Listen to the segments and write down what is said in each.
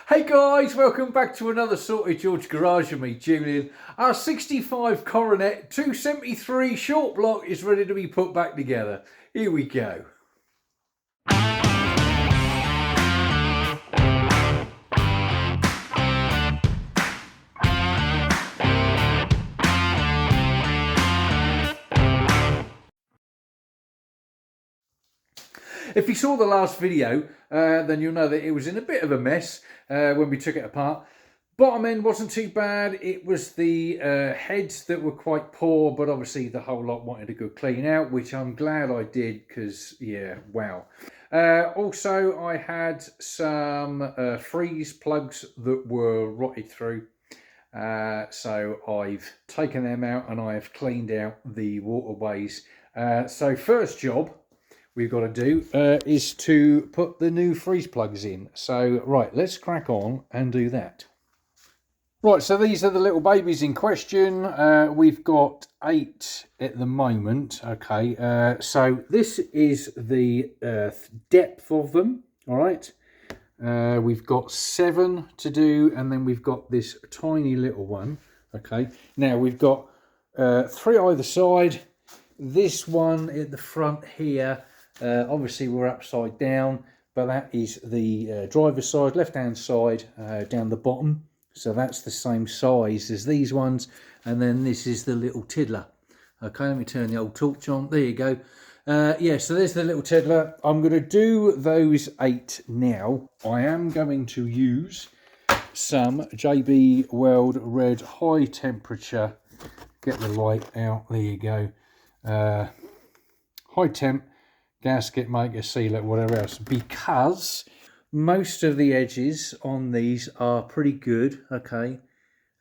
Hey guys, welcome back to another Sorted George Garage with me, Julian. Our 65 Coronet 273 short block is ready to be put back together. Here we go. If you saw the last video, then you'll know that it was in a bit of a mess when we took it apart. Bottom end wasn't too bad. It was the heads that were quite poor, but obviously the whole lot wanted a good clean out, which I'm glad I did because, yeah, wow. Also, I had some freeze plugs that were rotted through. So I've taken them out and I have cleaned out the waterways. So first job we've got to do is to put the new freeze plugs in. So right, let's crack on and do that. Right, so these are the little babies in question. We've got 8 at the moment. Okay, so this is the depth of them. All right, we've got 7 to do, and then we've got this tiny little one. Okay, now we've got 3 either side. This one at the front here, obviously we're upside down, but that is the driver's side, left-hand side, down the bottom. So that's the same size as these ones. And then this is the little tiddler. Okay, let me turn the old torch on. There you go. Yeah, so there's the little tiddler. I'm going to do those 8 now. I am going to use some JB Weld Red high temperature. Get the light out. There you go. High temp gasket maker, sealer, whatever else, because most of the edges on these are pretty good. Okay,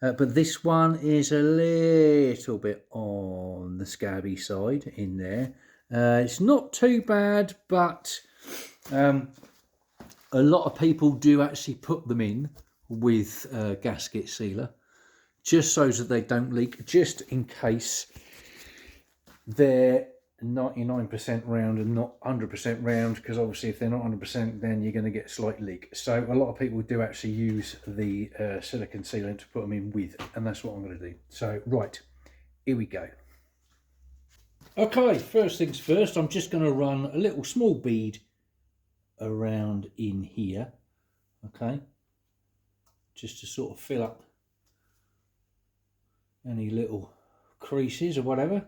but this one is a little bit on the scabby side in there. It's not too bad, but a lot of people do actually put them in with gasket sealer just so that they don't leak, just in case they're 99% round and not 100% round, because obviously if they're not 100% then you're going to get a slight leak. So a lot of people do actually use the silicone sealant to put them in with, and that's what I'm going to do. So right, here we go. Okay, first things first, I'm just going to run a little small bead around in here. Okay, just to sort of fill up any little creases or whatever.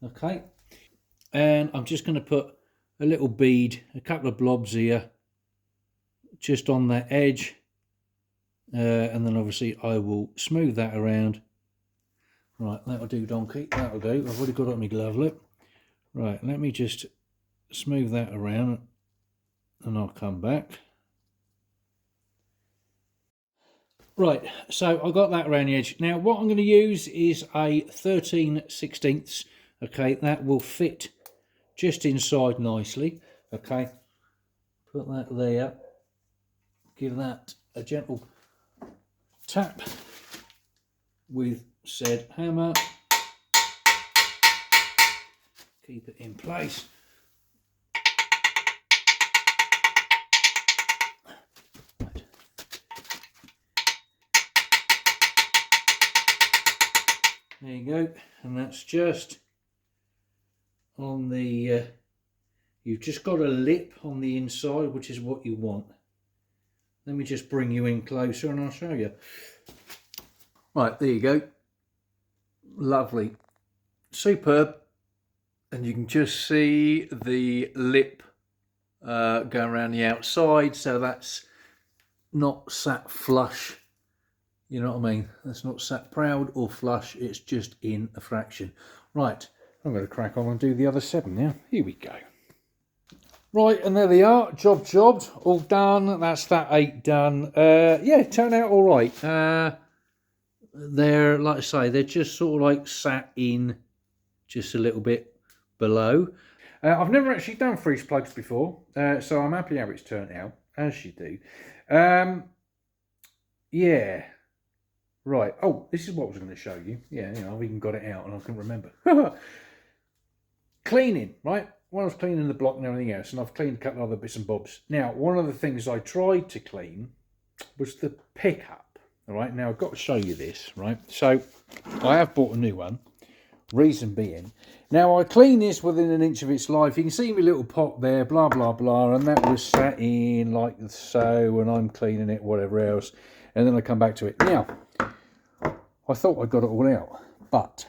Okay, and I'm just going to put a little bead, a couple of blobs here, just on that edge, and then obviously I will smooth that around. Right, that'll do, donkey, that'll do. I've already got it on my glove, look. Right, let me just smooth that around and I'll come back. Right, so I got that around the edge. Now what I'm going to use is a 13/16. Okay, that will fit just inside nicely. Okay, put that there, give that a gentle tap with said hammer, keep it in place. There you go, and that's just on the, you've just got a lip on the inside, which is what you want. Let me just bring you in closer and I'll show you. Right, there you go. Lovely. Superb. And you can just see the lip going around the outside, so that's not sat flush. You know what I mean? That's not sat proud or flush, it's just in a fraction. Right, I'm going to crack on and do the other 7 now. Here we go. Right, and there they are. Jobbed, all done. That's that 8 done. Yeah, turned out all right. They're, like I say, they're just sort of like sat in just a little bit below. I've never actually done freeze plugs before, so I'm happy how it's turned out, as you do. Yeah. Right. Oh, this is what I was going to show you. Yeah, you know, I've even got it out and I can remember. Cleaning, right? When I was cleaning the block and everything else, and I've cleaned a couple of other bits and bobs. Now, one of the things I tried to clean was the pickup. All right, now I've got to show you this, right? So I have bought a new one. Reason being, now I clean this within an inch of its life. You can see my little pot there, blah blah blah, and that was sat in like so, and I'm cleaning it, whatever else, and then I come back to it. Now I thought I got it all out, but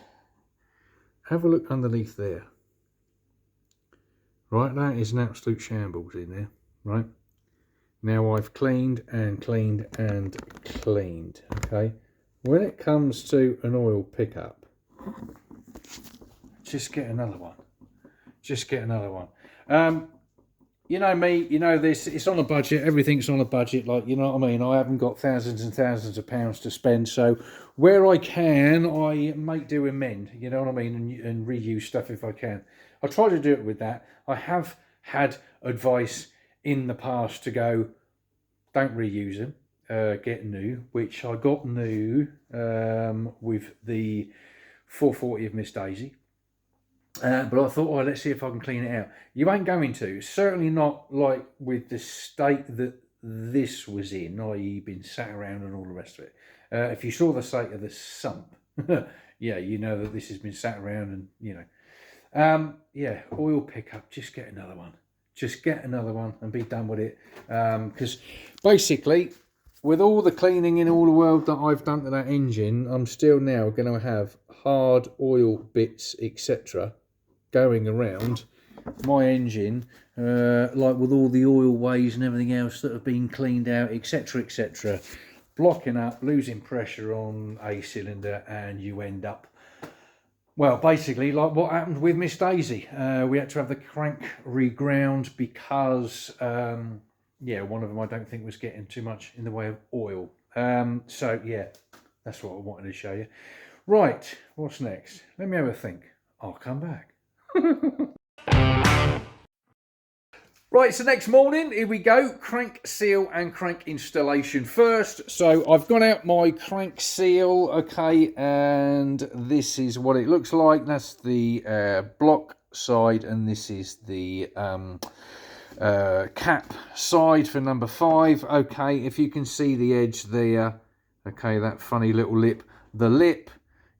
have a look underneath there. Right, that is an absolute shambles in there. Right, now I've cleaned and cleaned and cleaned. Okay, when it comes to an oil pickup, just get another one. Just get another one. You know me, you know this, it's on a budget, everything's on a budget, like, you know what I mean? I haven't got thousands and thousands of pounds to spend, so where I can, I make do amend, you know what I mean, and reuse stuff if I can. I try to do it with that. I have had advice in the past to go, don't reuse them, get new, which I got new with the 440 of Miss Daisy. But I thought, oh, let's see if I can clean it out. You ain't going to. Certainly not like with the state that this was in, i.e. been sat around and all the rest of it. If you saw the state of the sump, yeah, you know that this has been sat around and, you know. Yeah, oil pickup, just get another one. Just get another one and be done with it. Because basically, with all the cleaning in all the world that I've done to that engine, I'm still now going to have hard oil bits, etc., going around my engine, like with all the oil ways and everything else that have been cleaned out, etc., etc., blocking up, losing pressure on a cylinder, and you end up, well, basically like what happened with Miss Daisy. We had to have the crank reground because, yeah, one of them I don't think was getting too much in the way of oil. So, yeah, that's what I wanted to show you. Right, what's next? Let me have a think. I'll come back. Right, so next morning, here we go. Crank seal and crank installation first. So I've got out my crank seal, okay, and this is what it looks like. That's the block side, and this is the cap side for number 5. Okay, if you can see the edge there, okay, that funny little lip. The lip,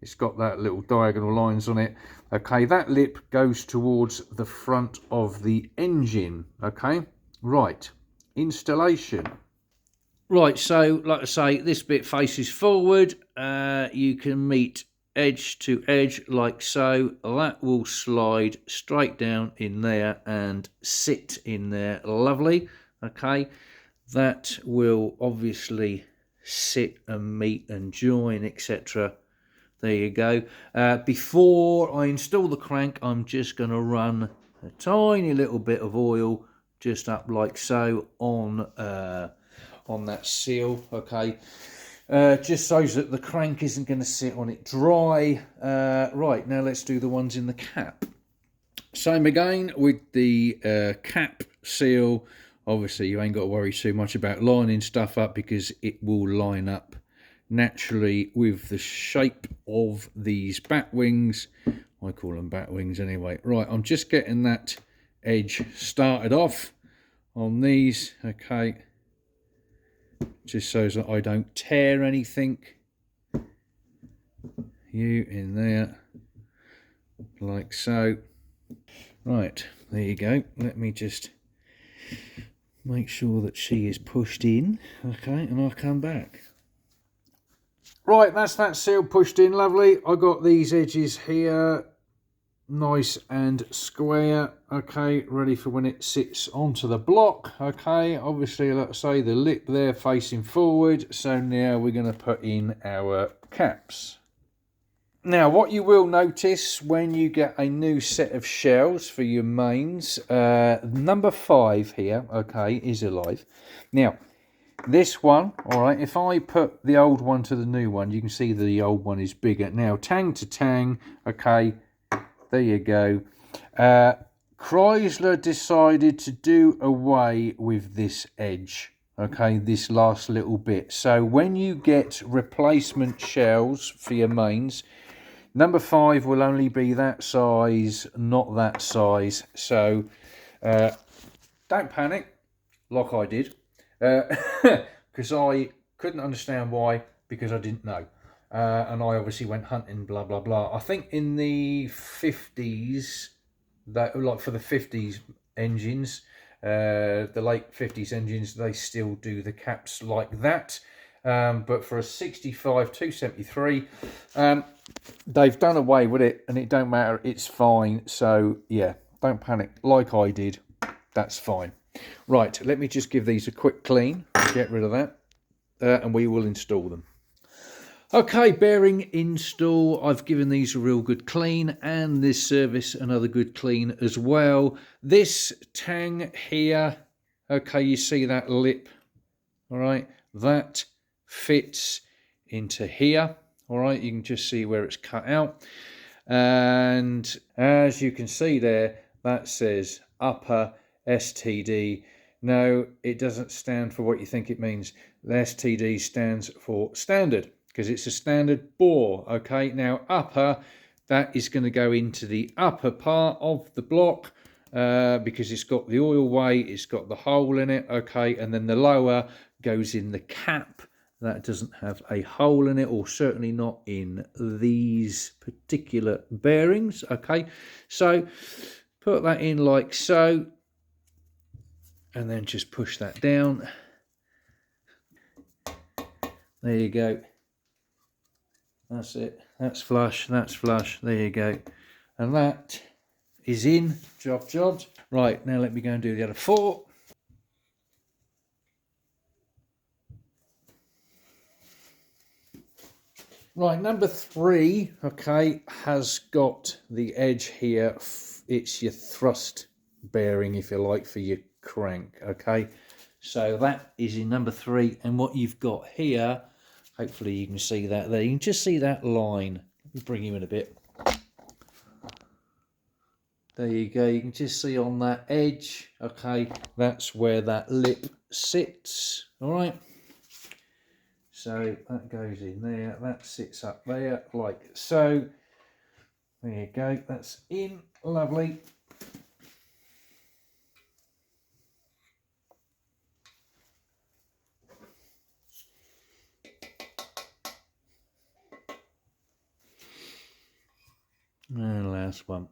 it's got that little diagonal lines on it. Okay, that lip goes towards the front of the engine. Okay, right, installation. Right, so like I say, this bit faces forward. You can meet edge to edge like so. That will slide straight down in there and sit in there. Lovely. Okay, that will obviously sit and meet and join, etc. There you go. Before I install the crank, I'm just going to run a tiny little bit of oil just up like so on that seal, okay, just so that the crank isn't going to sit on it dry. Right, now let's do the ones in the cap. Same again with the cap seal. Obviously, you ain't got to worry too much about lining stuff up because it will line up naturally with the shape of these bat wings. I call them bat wings anyway. Right, I'm just getting that edge started off on these, okay, just so that I don't tear anything. You in there like so. Right, there you go. Let me just make sure that she is pushed in, okay, and I'll come back. Right, that's that seal pushed in, lovely. I got these edges here, nice and square, okay, ready for when it sits onto the block, okay. Obviously, let's say the lip there facing forward, so now we're going to put in our caps. Now, what you will notice when you get a new set of shells for your mains, number 5 here, okay, is alive. Now, this one, all right, if I put the old one to the new one, you can see the old one is bigger. Now, tang to tang, okay, there you go. Chrysler decided to do away with this edge, okay, this last little bit. So when you get replacement shells for your mains, number 5 will only be that size, not that size. So don't panic like I did. because I couldn't understand why, because I didn't know. And I obviously went hunting, blah, blah, blah. I think in the 50s, that like for the 50s engines, the late 50s engines, they still do the caps like that. But for a 65 273, they've done away with it, and it don't matter, it's fine. So yeah, don't panic like I did, that's fine. Right, let me just give these a quick clean, get rid of that, and we will install them. Okay, bearing install. I've given these a real good clean, and this service another good clean as well. This tang here, okay, you see that lip, all right, that fits into here, all right, you can just see where it's cut out, and as you can see there, that says upper STD. No, it doesn't stand for what you think it means. The STD stands for standard, because it's a standard bore. Okay, now upper, that is going to go into the upper part of the block, because it's got the oil weight, it's got the hole in it. Okay, and then the lower goes in the cap. That doesn't have a hole in it, or certainly not in these particular bearings. Okay, so put that in like so, and then just push that down. There you go. That's it. That's flush. That's flush. There you go. And that is in. Jobbed. Right, now let me go and do the other four. Right, number 3, okay, has got the edge here. It's your thrust bearing, if you like, for your crank, okay. So that is in number 3, and what you've got here, hopefully you can see that there. You can just see that line. Let me bring you in a bit. There you go. You can just see on that edge, okay, that's where that lip sits, all right. So that goes in there, that sits up there like so. There you go, that's in, lovely. And last one.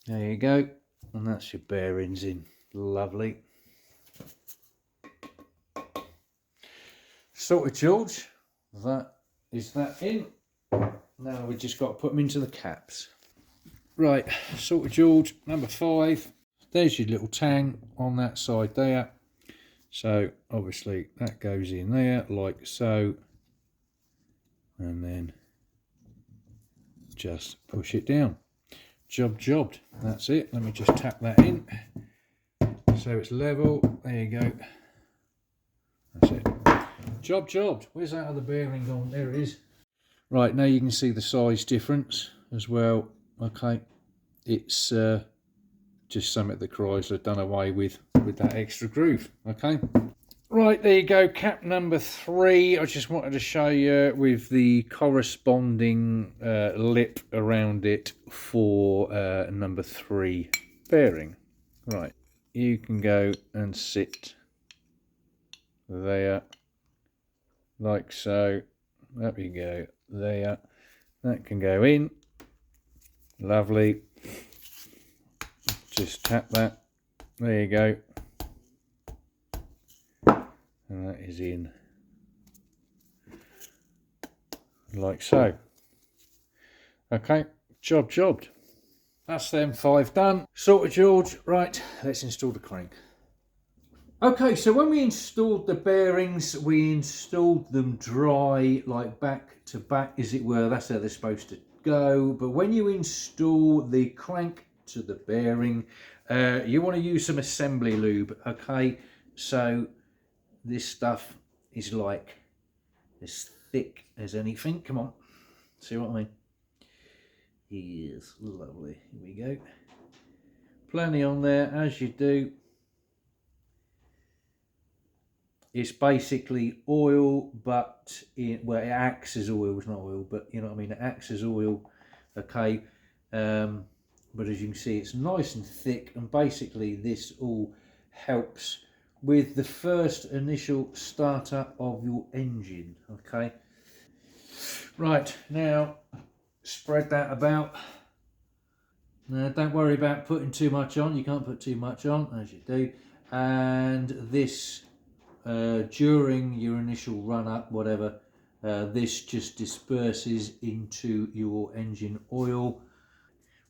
There you go, and that's your bearings in, lovely. Sorted, George. That is that in. Now we've just got to put them into the caps. Right, sorted, George. Number 5. There's your little tang on that side there. So obviously that goes in there like so, and then just push it down. Jobbed. That's it. Let me just tap that in so it's level. There you go. That's it. Jobbed. Where's that other bearing gone? There it is. Right, now you can see the size difference as well. Okay, it's just something that Chrysler done away with that extra groove. Okay, right, there you go, cap number 3. I just wanted to show you with the corresponding lip around it for number 3 bearing. Right, you can go and sit there like so. There we go, there. That can go in, lovely. Just tap that, there you go, and that is in like so. Okay, jobbed. That's them 5 done. Sorted, George. Right, let's install the crank. Okay, so when we installed the bearings, we installed them dry, like back to back, as it were. That's how they're supposed to go. But when you install the crank to the bearing, you want to use some assembly lube. Okay, so this stuff is like as thick as anything. Come on, see what I mean? Yes, lovely. Here we go. Plenty on there, as you do. It's basically oil, but it acts as oil. It's not oil, but you know what I mean. It acts as oil. Okay. but as you can see, it's nice and thick, and basically this all helps with the first initial startup of your engine. Okay, right, now spread that about. Now don't worry about putting too much on, you can't put too much on, as you do, and this during your initial run up, whatever, this just disperses into your engine oil.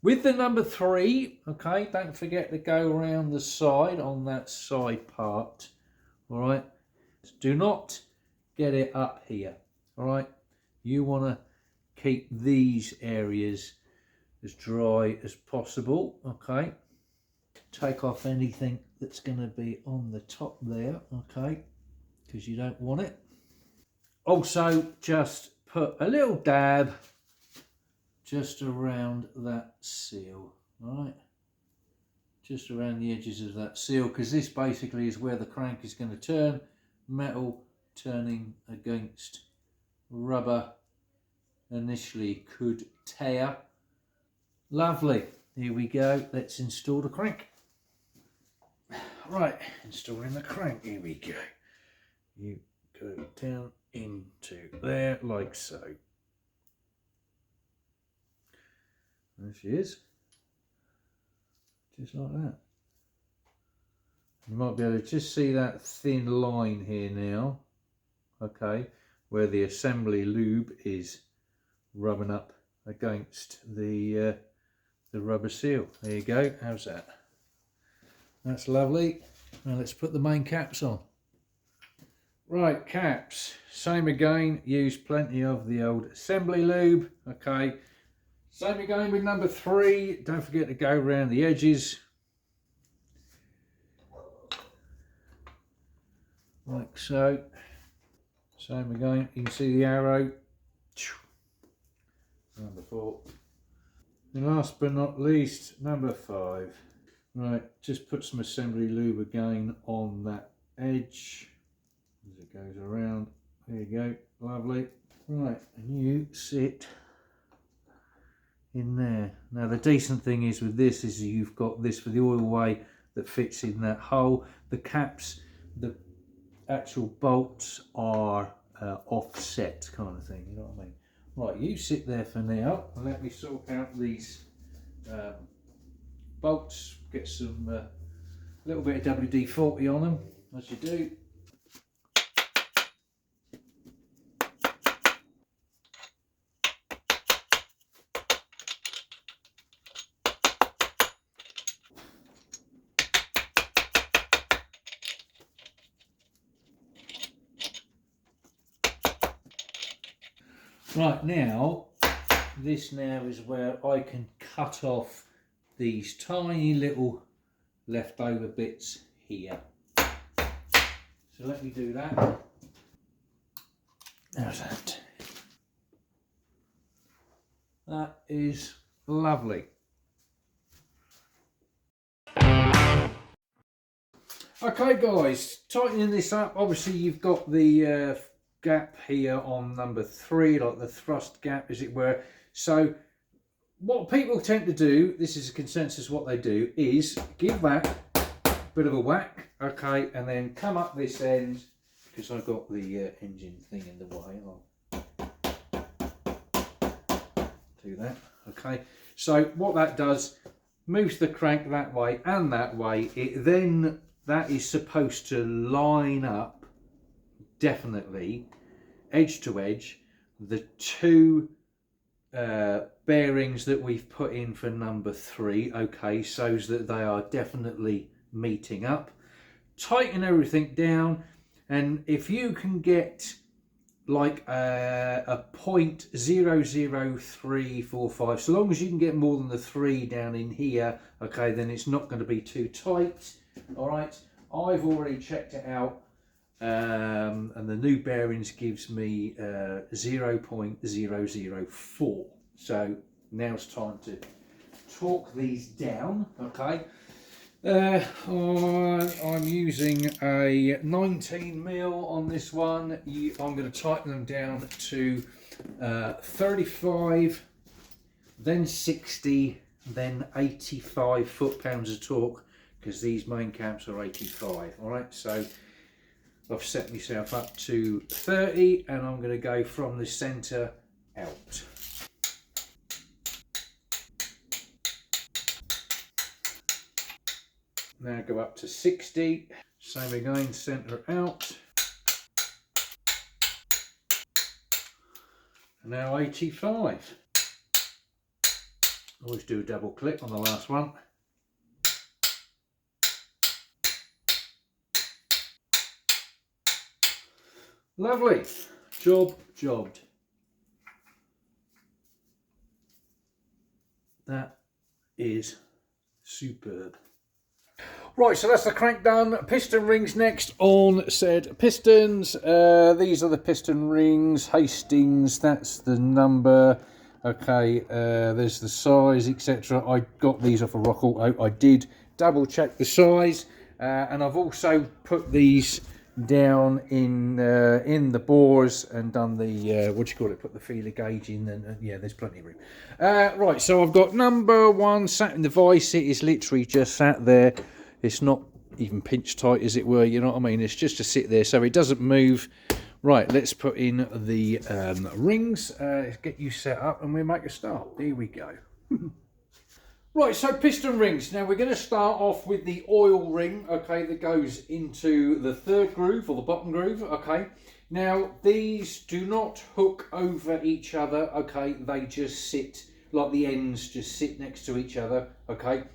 With the number 3, okay, don't forget to go around the side on that side part, all right? Do not get it up here, all right? You want to keep these areas as dry as possible, okay? Take off anything that's going to be on the top there, okay, because you don't want it. Also, just put a little dab just around that seal, all right? Just around the edges of that seal, because this basically is where the crank is going to turn. Metal turning against rubber initially could tear. Lovely. Here we go. Let's install the crank. Right, installing the crank. Here we go. You go down into there like so. There she is. Just like that. You might be able to just see that thin line here now, okay, where the assembly lube is rubbing up against the rubber seal. There you go. How's that? That's lovely. Now let's put the main caps on. Right, caps. Same again. Use plenty of the old assembly lube. Okay. Same again with number 3. Don't forget to go around the edges. Like so. Same again. You can see the arrow. Number 4. And last but not least, number 5. Right, just put some assembly lube again on that edge as it goes around. There you go. Lovely. Right, and you sit in there. Now the decent thing is with this is you've got this for the oil way that fits in that hole. The caps, the actual bolts are offset kind of thing, you know what I mean? Right, you sit there for now and let me sort out these bolts, get some little bit of WD-40 on them, as you do. Right, now, this now is where I can cut off these tiny little leftover bits here. So let me do that. There's that. That is lovely. Okay guys, tightening this up, obviously you've got the gap here on number 3, like the thrust gap as it were. So what people tend to do, this is a consensus what they do, is give that a bit of a whack, okay, and then come up this end, because I've got the engine thing in the way. I'll do that, okay. So what that does, moves the crank that way and that way. It then, that is supposed to line up, definitely, edge to edge, the 2 bearings that we've put in for number 3, okay, so that they are definitely meeting up. Tighten everything down, and if you can get like a 0.00345, so long as you can get more than the 3 down in here, okay, then it's not going to be too tight. All right, I've already checked it out, and the new bearings gives me 0.004. So now it's time to torque these down, okay. I'm using a 19mm on this one. I'm going to tighten them down to 35, then 60, then 85 foot-pounds of torque, because these main camps are 85. All right, so I've set myself up to 30, and I'm going to go from the centre out. Now go up to 60, same again, centre out. And now 85. Always do a double click on the last one. Lovely. Jobbed. That is superb. Right, so that's the crank done. Piston rings next on said pistons. These are the piston rings. Hastings, that's the number. Okay, there's the size, etc. I got these off a Rock Auto. I did double check the size, and I've also put these down in the bores and done the what do you call it? Put the feeler gauge in, and yeah, there's plenty of room. Right, so I've got number 1 sat in the vise. It is literally just sat there. It's not even pinch tight, as it were. You know what I mean? It's just to sit there, so it doesn't move. Right, let's put in the rings. Get you set up, and we'll make a start. Here we go. Right, so piston rings. Now we're going to start off with the oil ring, okay, that goes into the 3rd groove, or the bottom groove, okay. Now these do not hook over each other, okay, they just sit, like the ends just sit next to each other, okay.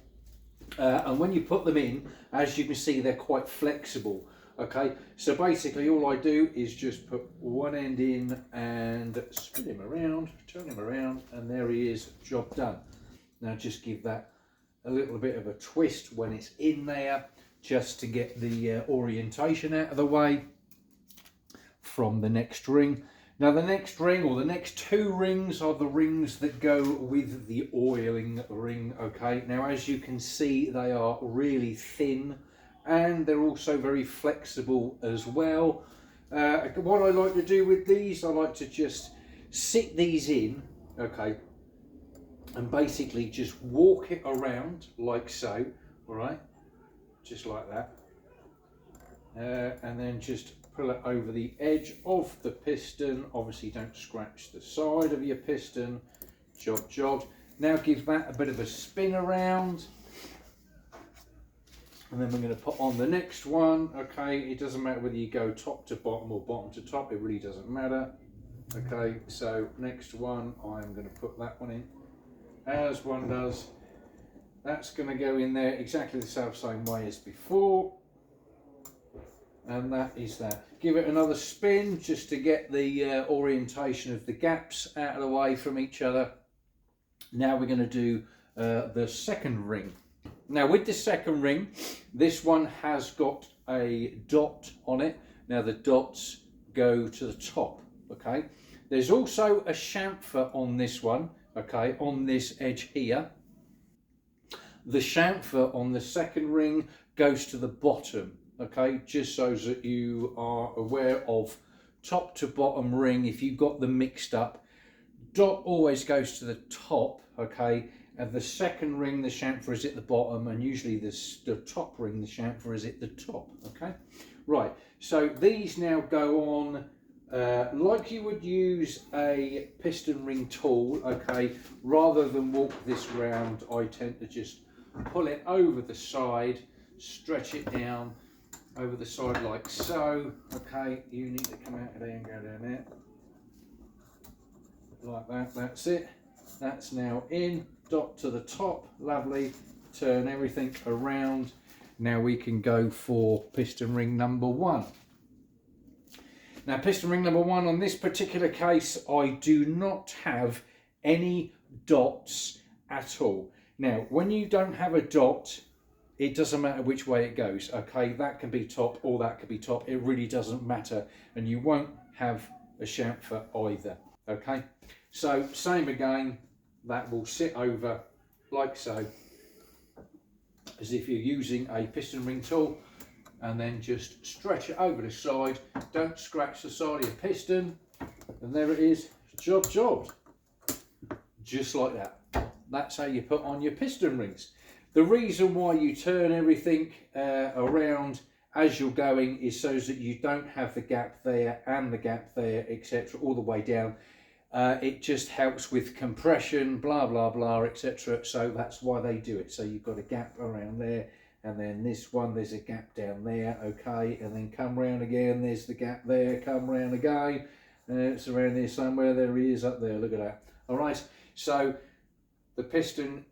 And when you put them in, as you can see, they're quite flexible, okay. So basically all I do is just put one end in and spin him around, turn him around, and there he is, job done. Now just give that a little bit of a twist when it's in there, just to get the orientation out of the way from the next ring. Now the next ring, or the next 2 rings, are the rings that go with the oiling ring, okay. Now as you can see, they are really thin, and they're also very flexible as well. What I like to do with these, I like to just sit these in, okay, and basically just walk it around like so, all right, just like that, and then just pull it over the edge of the piston. Obviously don't scratch the side of your piston. Job. Now give that a bit of a spin around, and then we're going to put on the next one, okay. It doesn't matter whether you go top to bottom or bottom to top, it really doesn't matter, okay. So next one, I'm going to put that one in as one does. That's going to go in there exactly the same way as before, and that is that. Give it another spin just to get the orientation of the gaps out of the way from each other. Now we're going to do the second ring. Now with the second ring, this one has got a dot on it. Now the dots go to the top, okay. There's also a chamfer on this one, okay, on this edge here. The chamfer on the second ring goes to the bottom, okay, just so that you are aware of top to bottom ring. If you've got them mixed up, dot always goes to the top, okay, and the second ring, the chamfer, is at the bottom, and usually the top ring, the chamfer, is at the top, okay. Right, so these now go on like you would use a piston ring tool, okay. Rather than walk this round, I tend to just pull it over the side, stretch it down over the side like so, okay. You need to come out of there and go down there like that. That's it, that's now in, dot to the top, lovely. Turn everything around. Now we can go for piston ring number 1. Now piston ring number 1, on this particular case, I do not have any dots at all. Now when you don't have a dot, it doesn't matter which way it goes, okay. That can be top or that could be top, it really doesn't matter, and you won't have a chamfer either, okay. So same again, that will sit over like so, as if you're using a piston ring tool, and then just stretch it over the side. Don't scratch the side of your piston, and there it is, jobbed, just like that. that's how you put on your piston rings. The reason why you turn everything around as you're going is so that you don't have the gap there and the gap there, etc., all the way down. It just helps with compression, blah blah blah, etc. So that's why they do it. So you've got a gap around there, and then this one, there's a gap down there, okay, and then come round again, there's the gap there, come round again, it's around here somewhere, there he is up there, look at that. All right, so the piston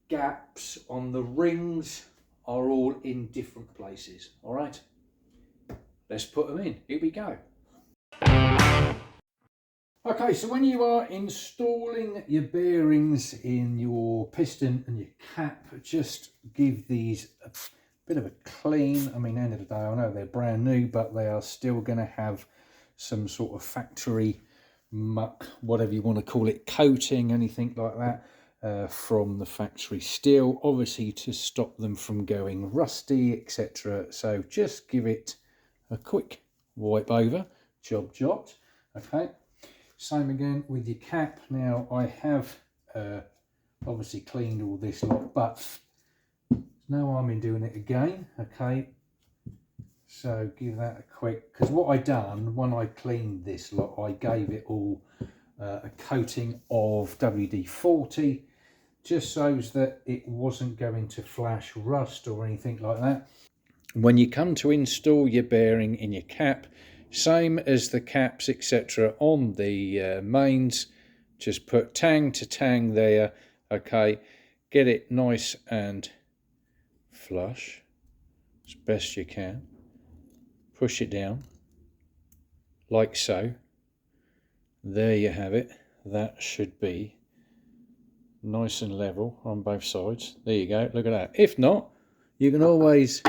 gaps on the rings are all in different places. All right, let's put them in. Here we go. Okay, so when you are installing your bearings in your piston and your cap, just give these a bit of a clean. I mean, end of the day, I know they're brand new, but they are still going to have some sort of factory muck, whatever you want to call it, coating, anything like that, from the factory steel, obviously to stop them from going rusty, etc. So just give it a quick wipe over, job. Okay. Same again with your cap. Now I have obviously cleaned all this lot, but there's no harm in doing it again. Okay, so give that a quick, because what I done when I cleaned this lot, I gave it all a coating of WD-40, just so that it wasn't going to flash rust or anything like that. When you come to install your bearing in your cap, same as the caps, etc., on the mains, just put tang to tang there. Okay, get it nice and flush as best you can. Push it down like so. There you have it. That should be nice and level on both sides. There you go, look at that. If not, you can always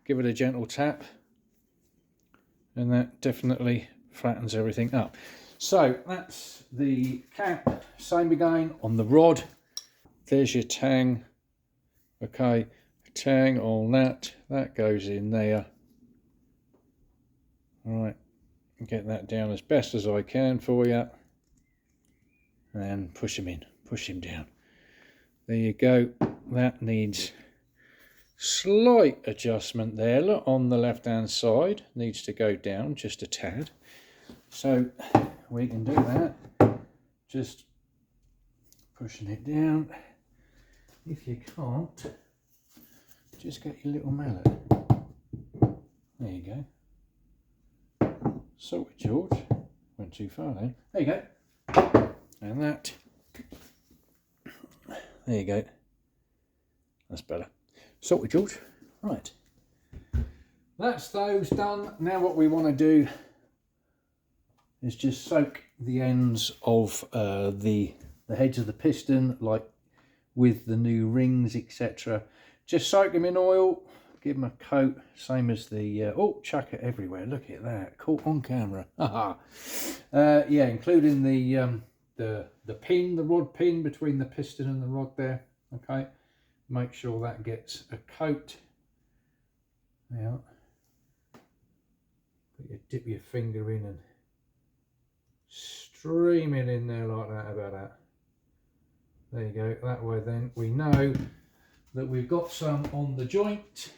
give it a gentle tap, and that definitely flattens everything up. So that's the cap. Same again on the rod. There's your tang. Okay, tang on that. That goes in there. All right, get that down as best as I can for you, and push him in, push him down. There you go. That needs slight adjustment there. Look, on the left hand side needs to go down just a tad, so we can do that, just pushing it down. If you can't, just get your little mallet. There you go. Sorted, George. Went too far then. There you go. And that, there you go. That's better. Sorted, George. Right, that's those done. Now what we want to do is just soak the ends of the heads of the piston, like with the new rings, etc. Just soak them in oil, give them a coat, same as the oh, chuck it everywhere. Look at that, caught on camera. Yeah, including the pin, the rod pin between the piston and the rod there. Okay, make sure that gets a coat. Now, dip your finger in and stream it in there like that, about that. There you go. That way then we know that we've got some on the joint.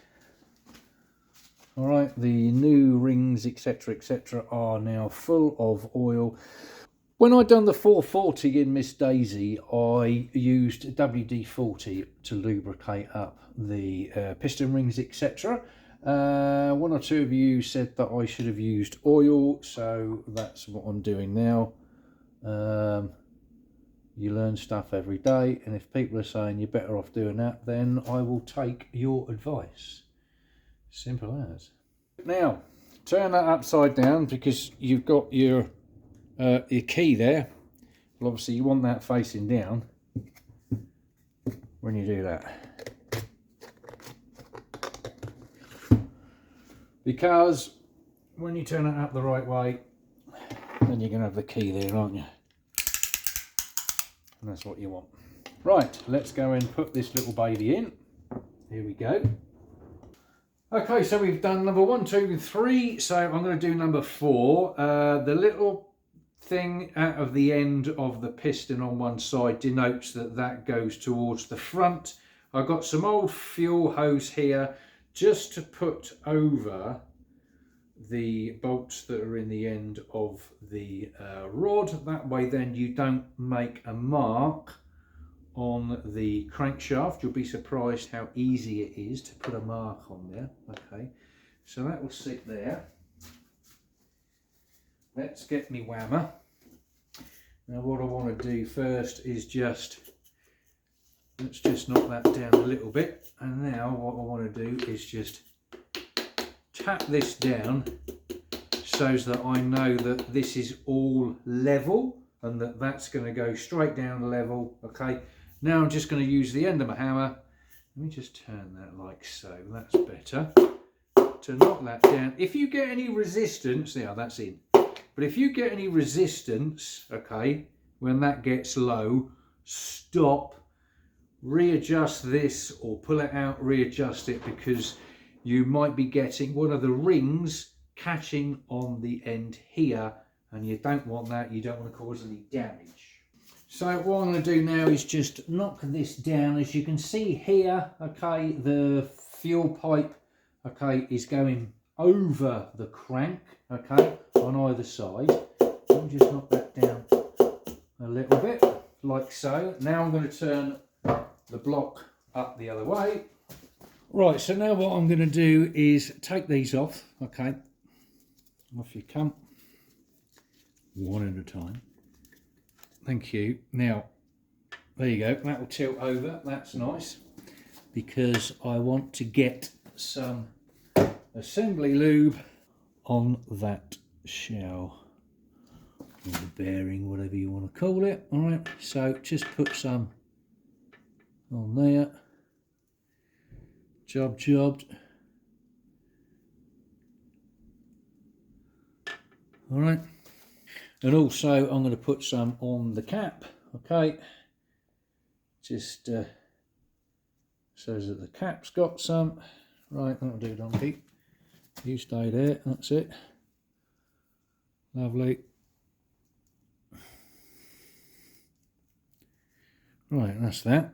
All right, the new rings, etc., etc., are now full of oil. When I done the 440 in Miss Daisy, I used WD-40 to lubricate up the piston rings, etc. One or two of you said that I should have used oil, so that's what I'm doing now. You learn stuff every day, and if people are saying you're better off doing that, then I will take your advice. Simple as. Now, turn that upside down, because you've got your key there. Well, obviously you want that facing down when you do that, because when you turn it up the right way, then you're going to have the key there, aren't you? And that's what you want. Right, let's go and put this little baby in. Here we go. Okay, so we've done number 1, 2, 3. So I'm going to do number 4. The little thing out of the end of the piston on one side denotes that that goes towards the front. I've got some old fuel hose here just to put over the bolts that are in the end of the rod. That way then you don't make a mark on the crankshaft. You'll be surprised how easy it is to put a mark on there. Okay, so that will sit there. Let's get me whammer. Now what I want to do first is let's just knock that down a little bit, and now what I want to do is just tap this down so that I know that this is all level and that that's going to go straight down level. Okay, now I'm just going to use the end of my hammer. Let me just turn that like so, that's better. To knock that down. If you get any resistance, yeah, that's in. But if you get any resistance, okay, when that gets low, stop, readjust this or pull it out, readjust it, because you might be getting one of the rings catching on the end here, and you don't want that. You don't want to cause any damage. So what I'm going to do now is just knock this down. As you can see here, okay, the fuel pipe, okay, is going over the crank, okay, on either side. I'll just knock that down a little bit, like so. Now I'm going to turn the block up the other way. Right, so now what I'm going to do is take these off, okay, off you come, one at a time. Thank you. Now, there you go, that will tilt over, that's nice, because I want to get some assembly lube on that shell, or the bearing, whatever you want to call it. All right, so just put some on there, jobbed. All right, and also I'm going to put some on the cap, okay, just so that the cap's got some. Right, that'll do, donkey. You stay there, that's it. Lovely. Right, that's that.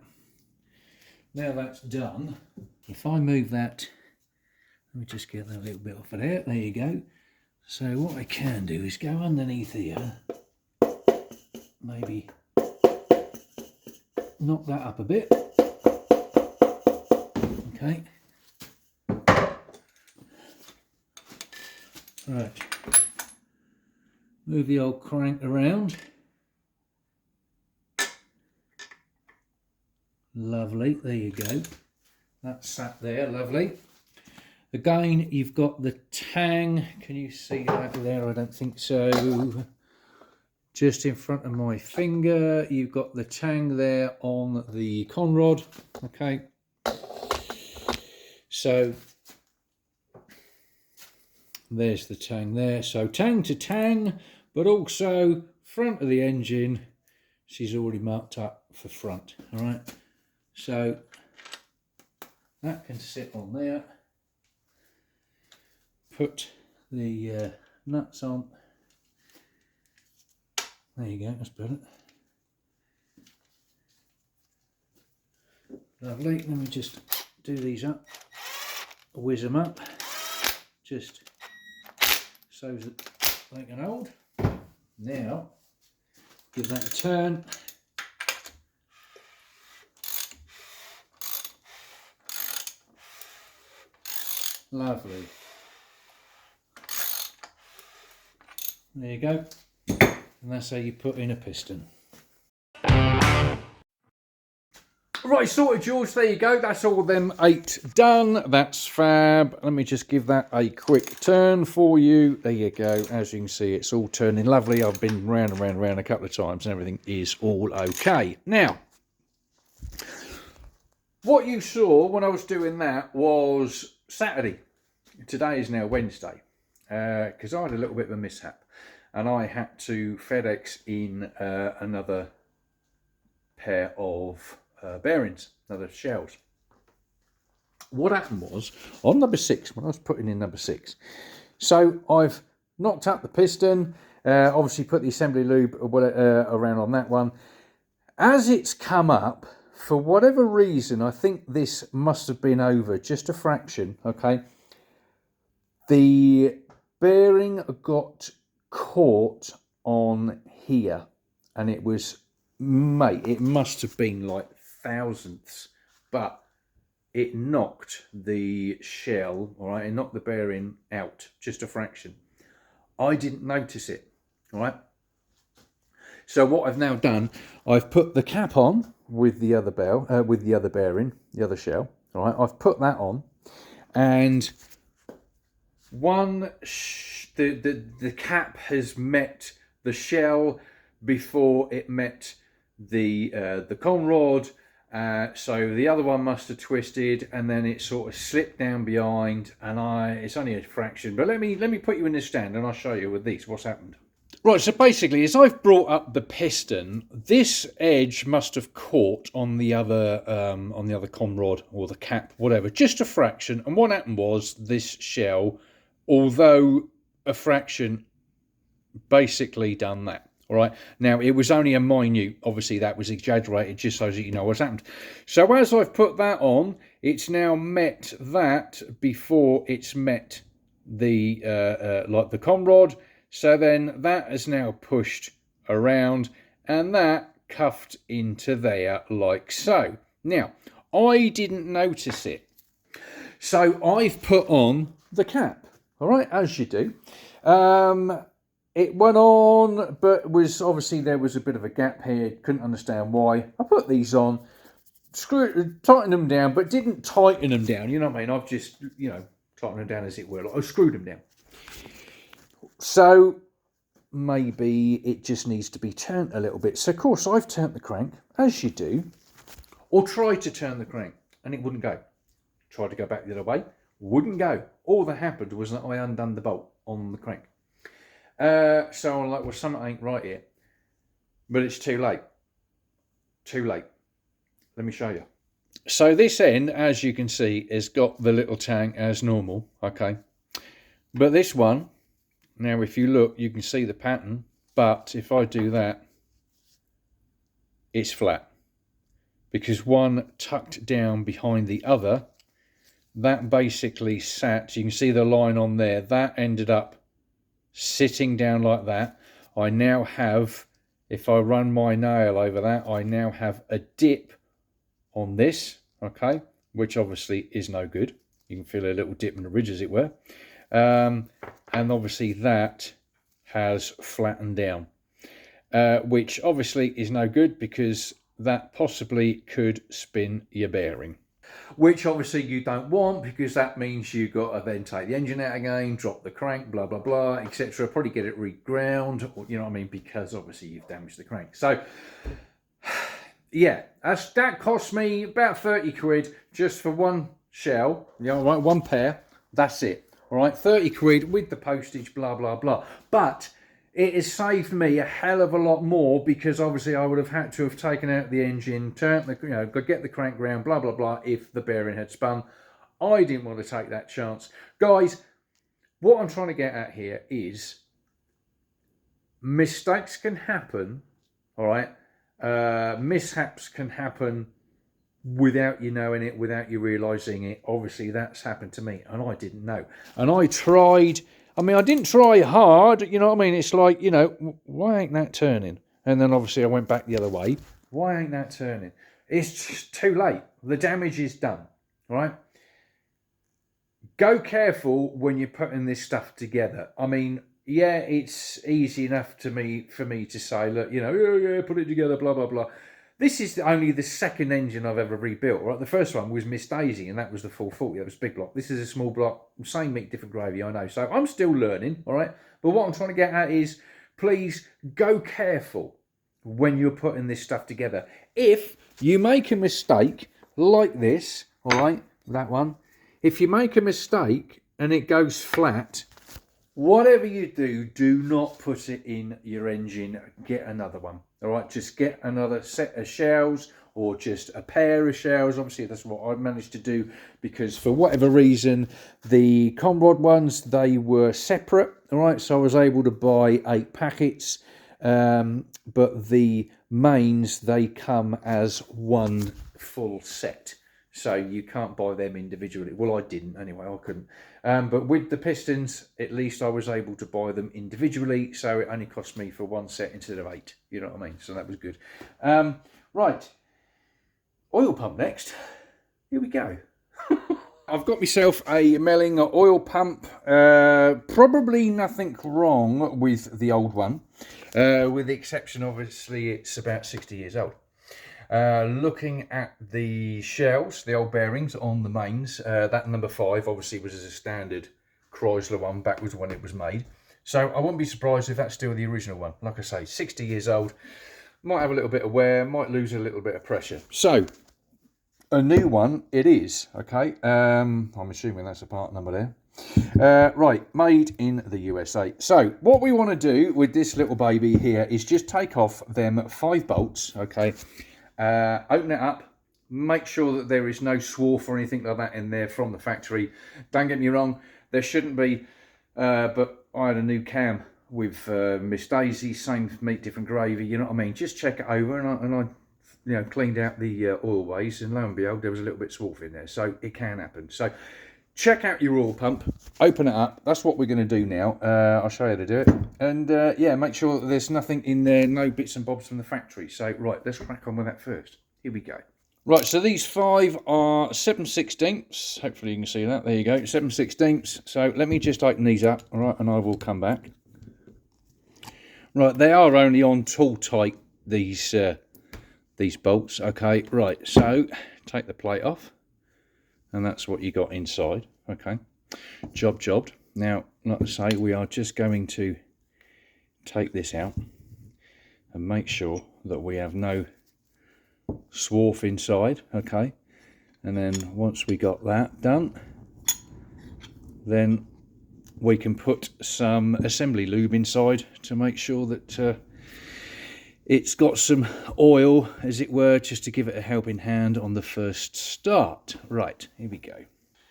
Now that's done, if I move that, let me just get that a little bit off of there, there you go. So what I can do is go underneath here, maybe knock that up a bit. Okay. Right, move the old crank around. Lovely, there you go. That's sat there, lovely. Again, you've got the tang. Can you see that there? I don't think so. Just in front of my finger, you've got the tang there on the con rod. Okay. So there's the tang there. So tang to tang, but also front of the engine, she's already marked up for front. All right. So that can sit on there. Put the nuts on. There you go, that's better. Lovely, let me just do these up, whiz them up, just so that they can hold. Now, give that a turn. Lovely. There you go. And that's how you put in a piston. Right, sorted, George, there you go. That's all them 8 done. That's fab. Let me just give that a quick turn for you. There you go. As you can see, it's all turning lovely. I've been round and round and round a couple of times and everything is all okay. Now, what you saw when I was doing that was Saturday. Today is now Wednesday, because I had a little bit of a mishap and I had to FedEx in another pair of bearings, another shells. What happened was, on number 6, when I was putting in number 6, so I've knocked up the piston Obviously put the assembly lube around on that one. As it's come up, for whatever reason, I think this must have been over just a fraction, okay? The bearing got caught on here, and it was, mate, it must have been like thousandths, but it knocked the shell, all right, it knocked the bearing out just a fraction. I didn't notice it, all right? So what I've now done, I've put the cap on with the other with the other bearing, the other shell. All right, I've put that on, and the cap has met the shell before it met the con rod. So the other one must have twisted, and then it sort of slipped down behind. And it's only a fraction, but let me put you in this stand, and I'll show you with these what's happened. Right, so basically, as I've brought up the piston, this edge must have caught on the other con rod or the cap, whatever, just a fraction. And what happened was this shell, although a fraction, basically done that. All right. Now it was only a minute. Obviously, that was exaggerated, just so that you know what's happened. So as I've put that on, it's now met that before it's met the like the con rod. So then that is now pushed around, and that cuffed into there like so. Now, I didn't notice it. So I've put on the cap, all right, as you do. It went on, but there was a bit of a gap here. Couldn't understand why. I put these on, tightened them down, but didn't tighten them down. You know what I mean? I've just, tightened them down as it were. Like I screwed them down. So maybe it just needs to be turned a little bit. So of course I've turned the crank, as you do, or tried to turn the crank, and it wouldn't go. Tried to go back the other way, wouldn't go. All that happened was that I undone the bolt on the crank. So I'm like, well, something ain't right here. But it's too late. Too late. Let me show you. So this end, as you can see, has got the little tank as normal, okay? But this one, now if you look, you can see the pattern, but if I do that, it's flat. Because one tucked down behind the other, that basically sat, you can see the line on there, that ended up sitting down like that. I now have, if I run my nail over that, I now have a dip on this, okay, which obviously is no good. You can feel a little dip in the ridge, as it were. And obviously that has flattened down, which obviously is no good because that possibly could spin your bearing. Which obviously you don't want, because that means you've got to then take the engine out again, drop the crank, blah, blah, blah, etc. Probably get it reground, or, you know what I mean, because obviously you've damaged the crank. So, yeah, that cost me about 30 quid just for one shell, one pair. That's it. All right, 30 quid with the postage, blah, blah, blah. But it has saved me a hell of a lot more, because obviously I would have had to have taken out the engine, turned the, get the crank round, blah, blah, blah, if the bearing had spun. I didn't want to take that chance. Guys, what I'm trying to get at here is mistakes can happen, all right? Mishaps can happen without you knowing it, without you realising it. Obviously, that's happened to me, and I didn't know. And I tried... I mean, I didn't try hard, you know what I mean? It's like, why ain't that turning? And then obviously I went back the other way. Why ain't that turning? It's just too late. The damage is done, all right? Go careful when you're putting this stuff together. I mean, yeah, it's easy enough for me to say, look, yeah, put it together, blah, blah, blah. This is only the second engine I've ever rebuilt, right? The first one was Miss Daisy, and that was the 440. That was big block. This is a small block. Same meat, different gravy, I know. So I'm still learning, all right? But what I'm trying to get at is, please go careful when you're putting this stuff together. If you make a mistake like this, all right, that one, if you make a mistake and it goes flat, whatever you do, do not put it in your engine. Get another one. All right, just get another set of shells or just a pair of shells. Obviously that's what I managed to do, because for whatever reason the Conrod ones, they were separate. All right, so I was able to buy 8 packets, but the mains, they come as one full set, so you can't buy them individually. Well, I didn't anyway, I couldn't. But with the pistons, at least I was able to buy them individually, so it only cost me for 1 set instead of 8, you know what I mean? So that was good. Right, oil pump next. Here we go. I've got myself a Melling oil pump. Probably nothing wrong with the old one, with the exception, obviously, it's about 60 years old. Looking at the shells, the old bearings on the mains, that number 5 obviously was as a standard Chrysler one back when it was made. So I wouldn't be surprised if that's still the original one. Like I say, 60 years old, might have a little bit of wear, might lose a little bit of pressure. So a new one it is, okay. I'm assuming that's a part number there. Right, made in the USA. So what we want to do with this little baby here is just take off them 5 bolts, okay. Open it up, make sure that there is no swarf or anything like that in there from the factory. Don't get me wrong, there shouldn't be, but I had a new cam with Miss Daisy, same meat, different gravy, you know what I mean. Just check it over, and I you know, cleaned out the oil ways, and lo and behold, there was a little bit of swarf in there, so it can happen. So check out your oil pump, open it up. That's what we're going to do now. I'll show you how to do it, and yeah, make sure that there's nothing in there, no bits and bobs from the factory. So right, let's crack on with that first. Here we go. Right, so these 5 are 7/16. Hopefully you can see that. There you go, 7/16. So let me just open these up, all right, and I will come back. Right, they are only on tool tight, these bolts. Okay, right, so take the plate off, and that's what you got inside. Okay, jobbed. Now, like I say, we are just going to take this out and make sure that we have no swarf inside. Okay, and then once we got that done, then we can put some assembly lube inside to make sure that it's got some oil, as it were, just to give it a helping hand on the first start. Right, here we go.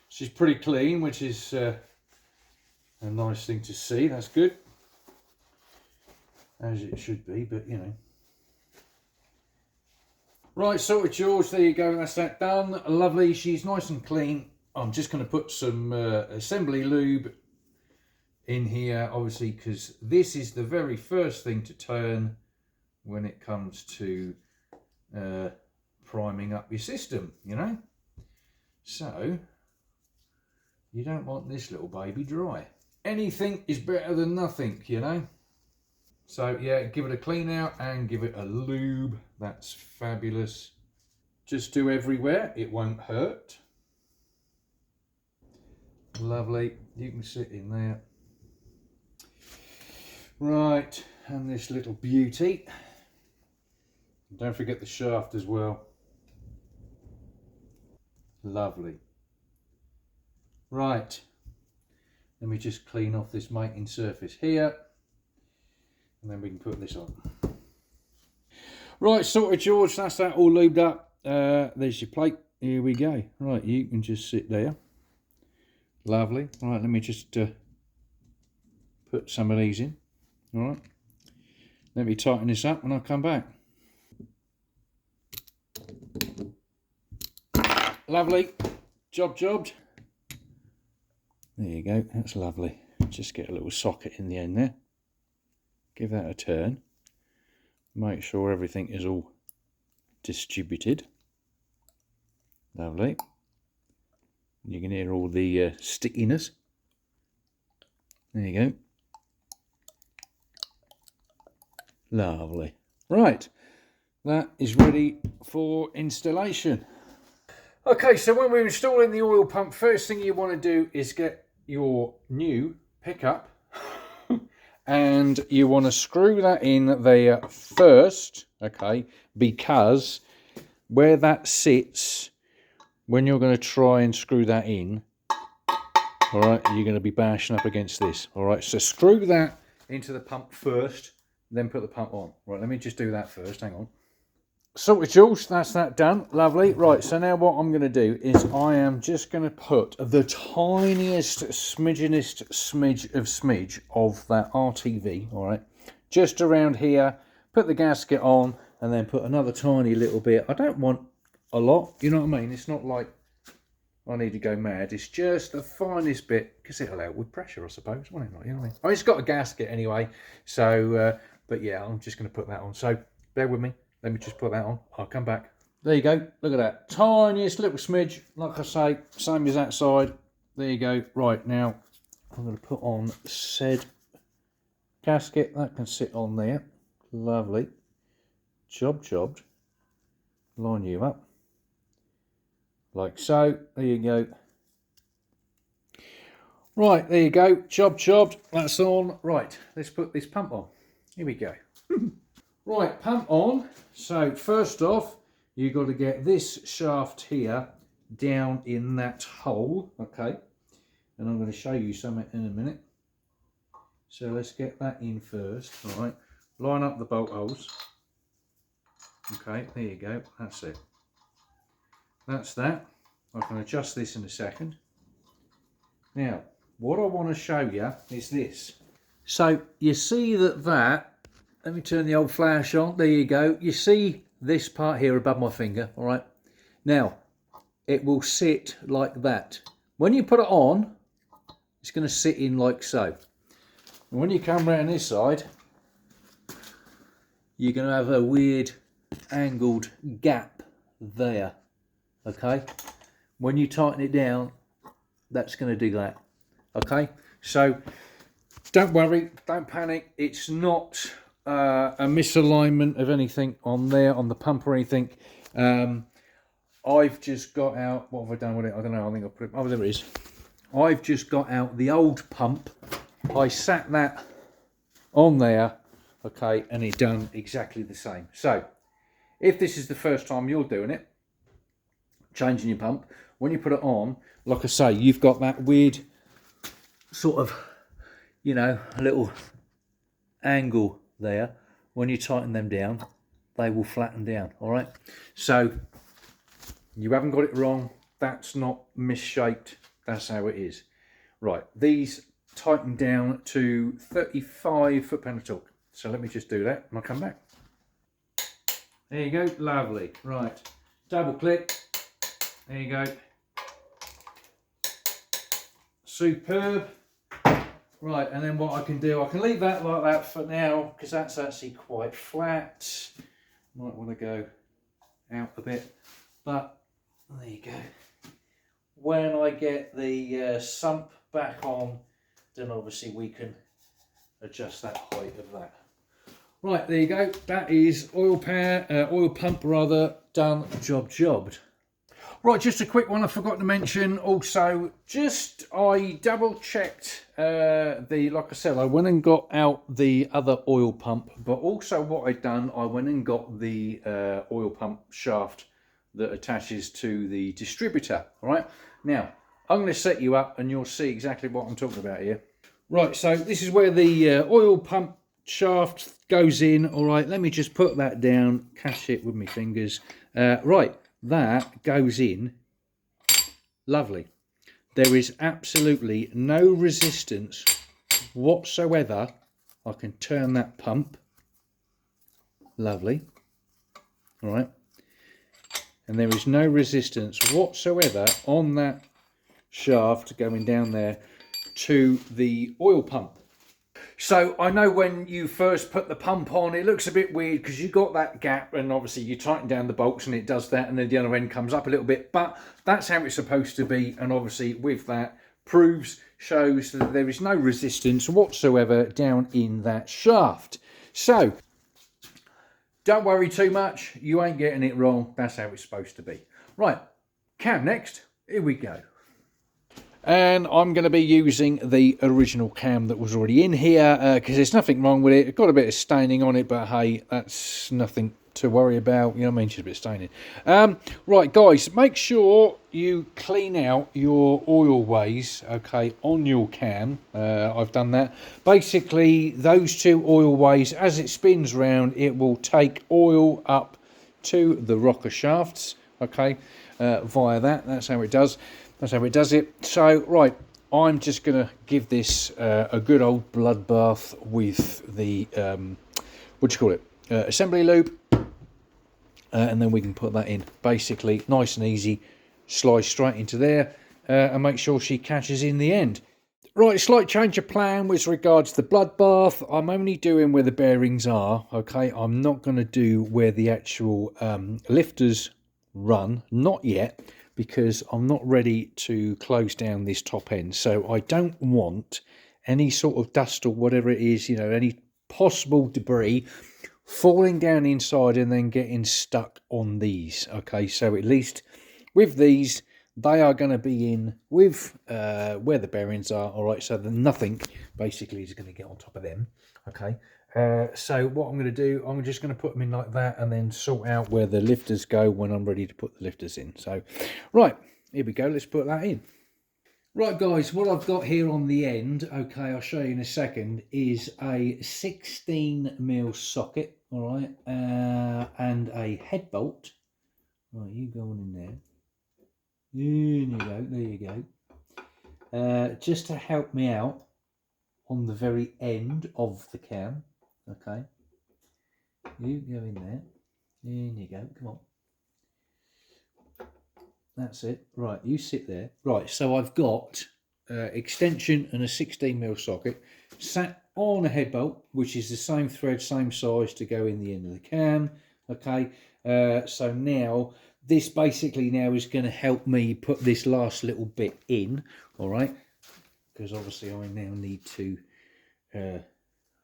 She's pretty clean, which is a nice thing to see. That's good, as it should be, but you know. Right, sorted, George. There you go. That's that done. Lovely. She's nice and clean. I'm just going to put some assembly lube in here, obviously, because this is the very first thing to turn when it comes to priming up your system, you know. So you don't want this little baby dry. Anything is better than nothing, you know. So yeah, give it a clean out and give it a lube. That's fabulous. Just do everywhere, it won't hurt. Lovely, you can sit in there. Right, and this little beauty. Don't forget the shaft as well. Lovely. Right, let me just clean off this mating surface here, and then we can put this on. Right, sorted, George. That's that all lubed up. There's your plate. Here we go. Right, you can just sit there. Lovely. Right, let me just put some of these in. All right. Let me tighten this up and I'll come back. Lovely. Jobbed. There you go. That's lovely. Just get a little socket in the end there. Give that a turn. Make sure everything is all distributed. Lovely. You can hear all the stickiness. There you go. Lovely. Right, that is ready for installation. Okay, so when we're installing the oil pump, first thing you want to do is get your new pickup and you want to screw that in there first, okay, because where that sits, when you're going to try and screw that in, all right, you're going to be bashing up against this. All right, so screw that into the pump first, then put the pump on. Right, let me just do that first, hang on. Sorted, Jules. That's that done. Lovely. Right, so now what I'm going to do is I am just going to put the tiniest smidge of that RTV, all right, just around here. Put the gasket on and then put another tiny little bit. I don't want a lot, you know what I mean? It's not like I need to go mad. It's just the finest bit because it'll help with pressure, I suppose, won't it? You know what I mean? I mean, it's got a gasket anyway, so, but yeah, I'm just going to put that on. So bear with me. Let me just put that on. I'll come back. There you go. Look at that. Tiniest little smidge. Like I say, same as that side. There you go. Right, now I'm going to put on said gasket. That can sit on there. Lovely. Jobbed. Line you up. Like so. There you go. Right, there you go. Jobbed. That's on. Right, let's put this pump on. Here we go. Right, pump on. So first off, you've got to get this shaft here down in that hole, okay? And I'm going to show you something in a minute. So let's get that in first, all right? Line up the bolt holes. Okay, there you go, that's it. That's that. I can adjust this in a second. Now, what I want to show you is this. So you see that let me turn the old flash on. There you go. You see this part here above my finger, all right? Now, it will sit like that. When you put it on, it's going to sit in like so. And when you come round this side, you're going to have a weird angled gap there, okay? When you tighten it down, that's going to do that, okay? So, don't worry, don't panic. It's not a misalignment of anything on there, on the pump or anything. I've just got out, what have I done with it? I don't know, I think I put it, oh there it is. I've just got out the old pump. I sat that on there, okay, and it done exactly the same. So, if this is the first time you're doing it, changing your pump, when you put it on, like I say, you've got that weird sort of, you know, a little angle there. When you tighten them down, they will flatten down, all right? So you haven't got it wrong. That's not misshaped. That's how it is. Right, these tighten down to 35 foot-pound of torque. So let me just do that and I'll come back. There you go, lovely. Right, double click. There you go. Superb. Right, and then what I can do, I can leave that like that for now because that's actually quite flat. Might want to go out a bit, but there you go. When I get the sump back on, then obviously we can adjust that height of that. Right, there you go. That is oil pump rather, done, jobbed. Right, just a quick one I forgot to mention. Also, I double checked like I said, I went and got out the other oil pump, but also what I'd done, I went and got the oil pump shaft that attaches to the distributor. All right, now I'm going to set you up and you'll see exactly what I'm talking about here. Right, so this is where the oil pump shaft goes in. All right, let me just put that down, catch it with my fingers. Right. That goes in, lovely. There is absolutely no resistance whatsoever. I can turn that pump, lovely, all right. And there is no resistance whatsoever on that shaft going down there to the oil pump. So I know when you first put the pump on, it looks a bit weird because you've got that gap and obviously you tighten down the bolts and it does that and then the other end comes up a little bit, but that's how it's supposed to be. And obviously with that shows that there is no resistance whatsoever down in that shaft. So don't worry too much, you ain't getting it wrong. That's how it's supposed to be. Right, cam next, here we go. And I'm going to be using the original cam that was already in here because there's nothing wrong with it. It's got a bit of staining on it, but hey, that's nothing to worry about. You know what I mean? Just a bit of staining. Right, guys, make sure you clean out your oil ways, okay, on your cam. I've done that. Basically, those two oil ways, as it spins round, it will take oil up to the rocker shafts, okay, via that. That's how it does. That's how it does it. So, right, I'm just going to give this a good old bloodbath with the, what do you call it, assembly lube, and then we can put that in. Basically, nice and easy, slide straight into there, and make sure she catches in the end. Right, slight change of plan with regards to the bloodbath. I'm only doing where the bearings are, okay? I'm not going to do where the actual lifters run, not yet, because I'm not ready to close down this top end. So I don't want any sort of dust or whatever it is, you know, any possible debris falling down inside and then getting stuck on these, okay? So at least with these, they are going to be in with where the bearings are, all right, so that nothing basically is going to get on top of them, okay? So what I'm going to do, I'm just going to put them in like that and then sort out where the lifters go when I'm ready to put the lifters in. So, right, here we go, let's put that in. Right, guys, what I've got here on the end, okay, I'll show you in a second, is a 16mm socket, all right, and a head bolt. Right, you go on in there. There you go. Just to help me out on the very end of the cam, okay. You go in there. In you go. Come on. That's it. Right, you sit there. Right, so I've got extension and a 16mm socket sat on a head bolt, which is the same thread, same size to go in the end of the cam. Okay, so now this basically now is going to help me put this last little bit in, all right, because obviously I now need to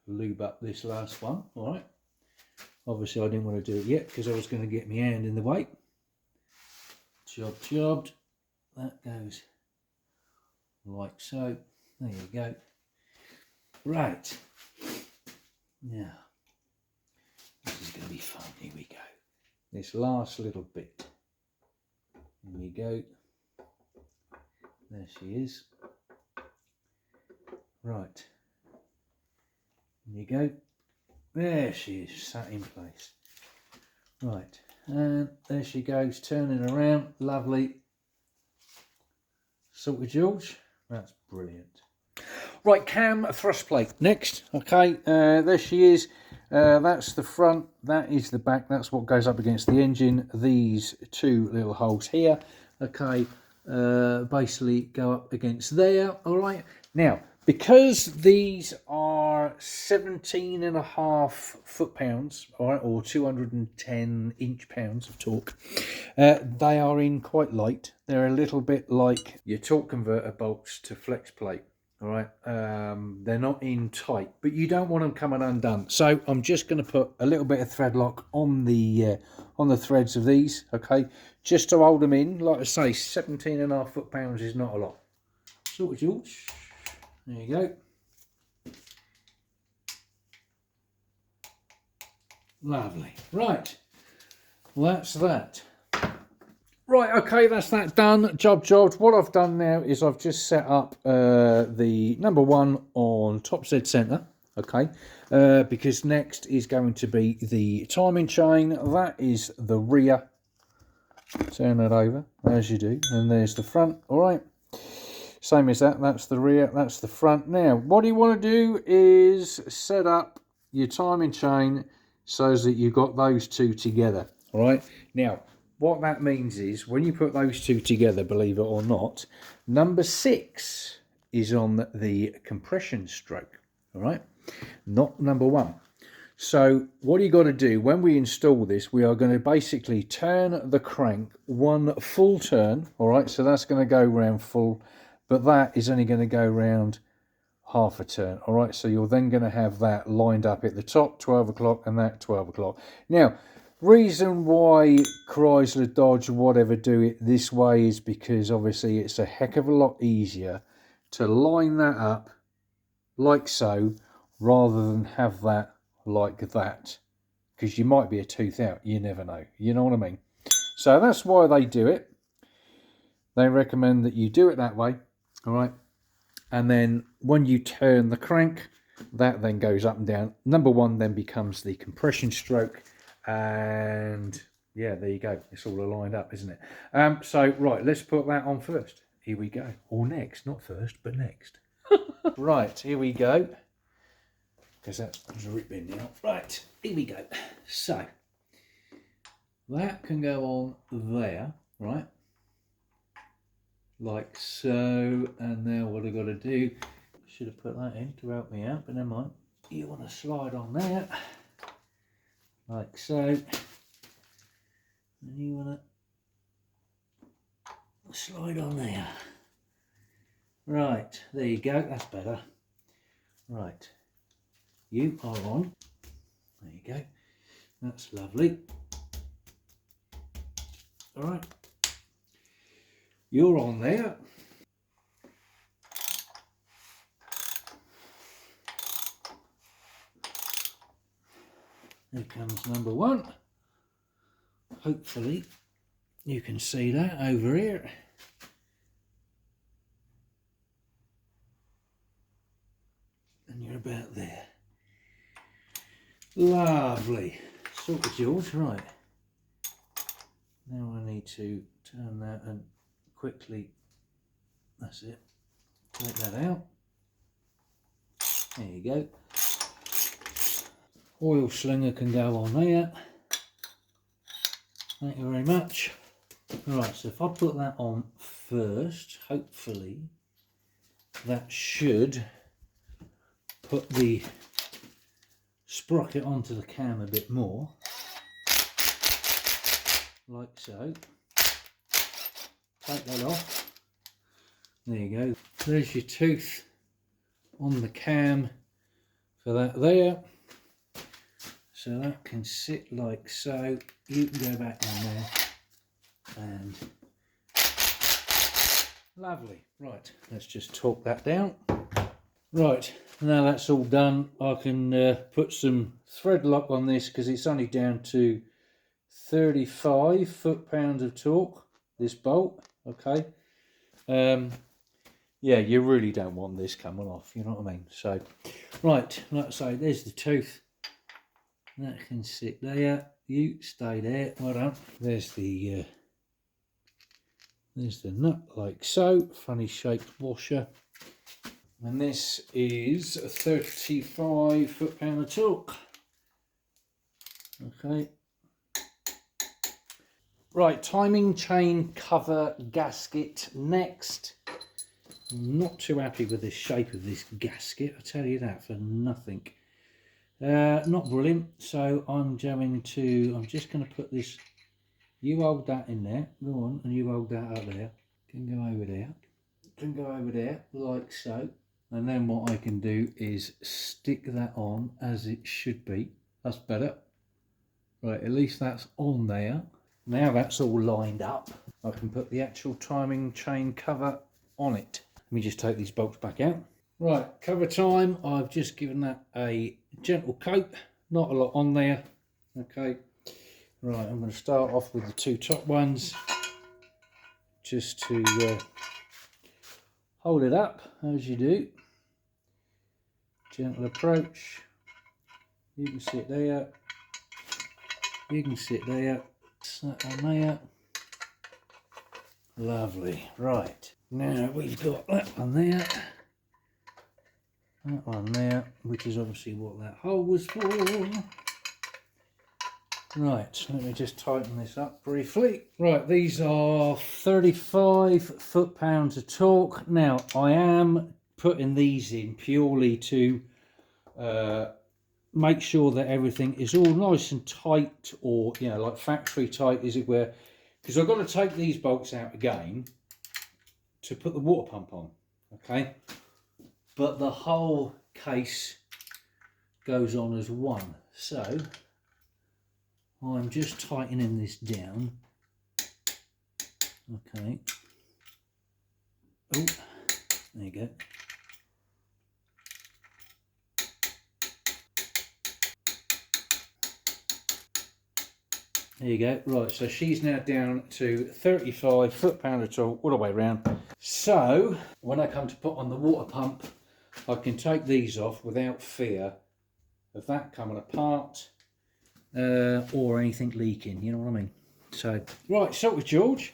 lube up this last one, all right. Obviously I didn't want to do it yet because I was going to get my hand in the way. Jobbed. That goes like so. There you go. Right. Now, this is going to be fun. Here we go. This last little bit. Here we go. There she is. Right. There you go. There she is, sat in place. Right. And there she goes, turning around. Lovely. Sorted, George. That's brilliant. Right, cam thrust plate next. Okay, there she is. That's the front, that is the back. That's what goes up against the engine. These two little holes here, okay, basically go up against there. All right, now because these are 17.5 foot-pounds, all right, or 210 inch-pounds of torque, they are in quite light. They're a little bit like your torque converter bolts to flex plate. All right, they're not in tight, but you don't want them coming undone. So I'm just going to put a little bit of thread lock on the threads of these, okay, just to hold them in. Like I say, 17.5 foot-pounds is not a lot. Sort of, George. There you go. Lovely. Right, well, that's that. Right, okay, that's that done. Job. What I've done now is I've just set up the number one on top Z center, okay, because next is going to be the timing chain. That is the rear. Turn that over, as you do, and there's the front, all right. Same as that, that's the rear, that's the front. Now, what you want to do is set up your timing chain so that you've got those two together, all right. Now, what that means is when you put those two together, believe it or not, number 6 is on the compression stroke, all right, not number 1. So what you got to do when we install this, we are going to basically turn the crank one full turn, all right, so that's going to go round full, but that is only going to go round half a turn, all right, so you're then going to have that lined up at the top, 12 o'clock, and that 12 o'clock. Now, reason why Chrysler, Dodge, whatever do it this way is because obviously it's a heck of a lot easier to line that up like so rather than have that like that, because you might be a tooth out, you never know, you know what I mean. So that's why they do it. They recommend that you do it that way, all right, and then when you turn the crank, that then goes up and down. Number 1 then becomes the compression stroke, and Yeah, there you go. It's all aligned up, isn't it? So, right, let's put that on first. Here we go. Or next, not first, but next. Right, here we go. Because that's ripping now. Right, here we go. So, that can go on there, right? Like so. And now what I've got to do, should have put that in to help me out, but never mind. You want to slide on there, like so. And you want to slide on there. Right, there you go, that's better. Right, you are on. There you go, that's lovely. All right, you're on there. Here comes number one. Hopefully you can see that over here. And you're about there. Lovely. Sorted yours, right. Now I need to turn that and quickly, that's it, take that out. There you go. Oil slinger can go on there. Thank you very much. Right, so if I put that on first, hopefully that should put the sprocket onto the cam a bit more, like so. Take that off. There you go. There's your tooth on the cam for that there. So that can sit like so. You can go back on there and lovely. Right, let's just torque that down. Right, now that's all done, I can put some thread lock on this because it's only down to 35 foot-pounds of torque, this bolt, okay. Yeah, you really don't want this coming off, you know what I mean. So, right, like I say, there's the tooth. That can sit there, you stay there, well done. There's the nut like so, funny shaped washer. And this is a 35 foot-pound of torque. Okay. Right, timing chain cover gasket next. I'm not too happy with the shape of this gasket, I tell you that for nothing. Not brilliant, so I'm just going to put this, you hold that in there, go on, and you hold that up there. Can go over there, can go over there, like so. And then what I can do is stick that on as it should be. That's better. Right, at least that's on there. Now that's all lined up, I can put the actual timing chain cover on it. Let me just take these bolts back out. Right, cover time, I've just given that a gentle coat, not a lot on there. Okay, right, I'm going to start off with the two top ones, just to hold it up as you do. Gentle approach, you can sit there, you can sit there, set on there. Lovely. Right, now we've got that one there, that one there, which is obviously what that hole was for. Right, let me just tighten this up briefly. Right, these are 35 foot-pounds of torque. Now, I am putting these in purely to make sure that everything is all nice and tight, or, you know, like factory tight, as it were. Because I've got to take these bolts out again to put the water pump on, okay? But the whole case goes on as one. So I'm just tightening this down. Okay. Oh, there you go. There you go. Right, so she's now down to 35 foot-pound of torque all the way around. So when I come to put on the water pump, I can take these off without fear of that coming apart or anything leaking, you know what I mean? So, right, sorted, George.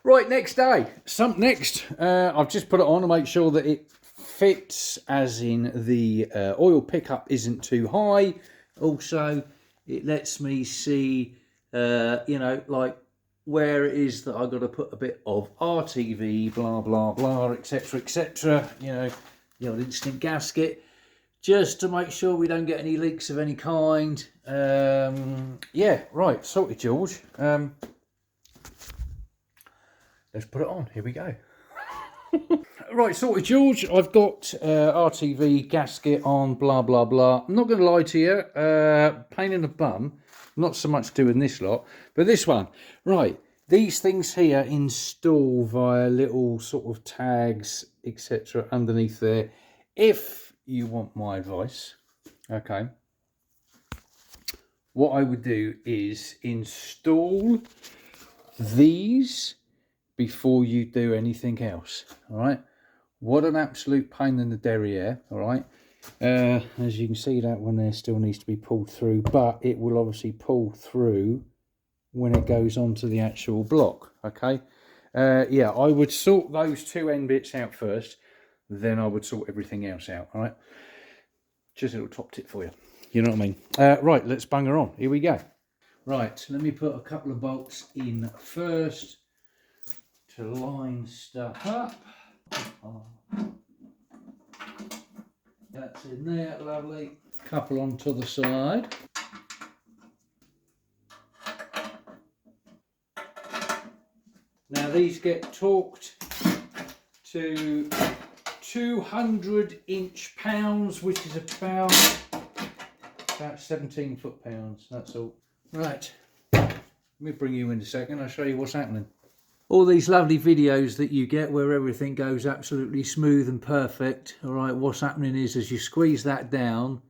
Right, next day, Sump next. I've just put it on to make sure that it fits, as in the oil pickup isn't too high. Also, it lets me see, you know, like where it is that I've got to put a bit of RTV, blah, blah, blah, etc., etc. You know, the old instant gasket, just to make sure we don't get any leaks of any kind. Yeah, right, sorted, George. Let's put it on. Here we go. Right, sorted, George. I've got RTV gasket on, blah, blah, blah. I'm not going to lie to you. Pain in the bum. Not so much doing this lot, but this one. Right, these things here install via little sort of tags, etc. underneath there. If you want my advice, okay, what I would do is install these before you do anything else. All right, what an absolute pain in the derriere. All right, as you can see, that one there still needs to be pulled through, but it will obviously pull through when it goes onto the actual block. Okay, yeah, I would sort those two end bits out first, then I would sort everything else out. All right, just a little top tip for you, you know what I mean. Right, let's bang her on. Here we go. Right, let me put a couple of bolts in first to line stuff up. That's in there, lovely. Couple onto the side. Now these get torqued to 200 inch-pounds, which is about 17 foot-pounds, that's all. Right, let me bring you in a second, I'll show you what's happening. All these lovely videos that you get where everything goes absolutely smooth and perfect, all right, what's happening is as you squeeze that down,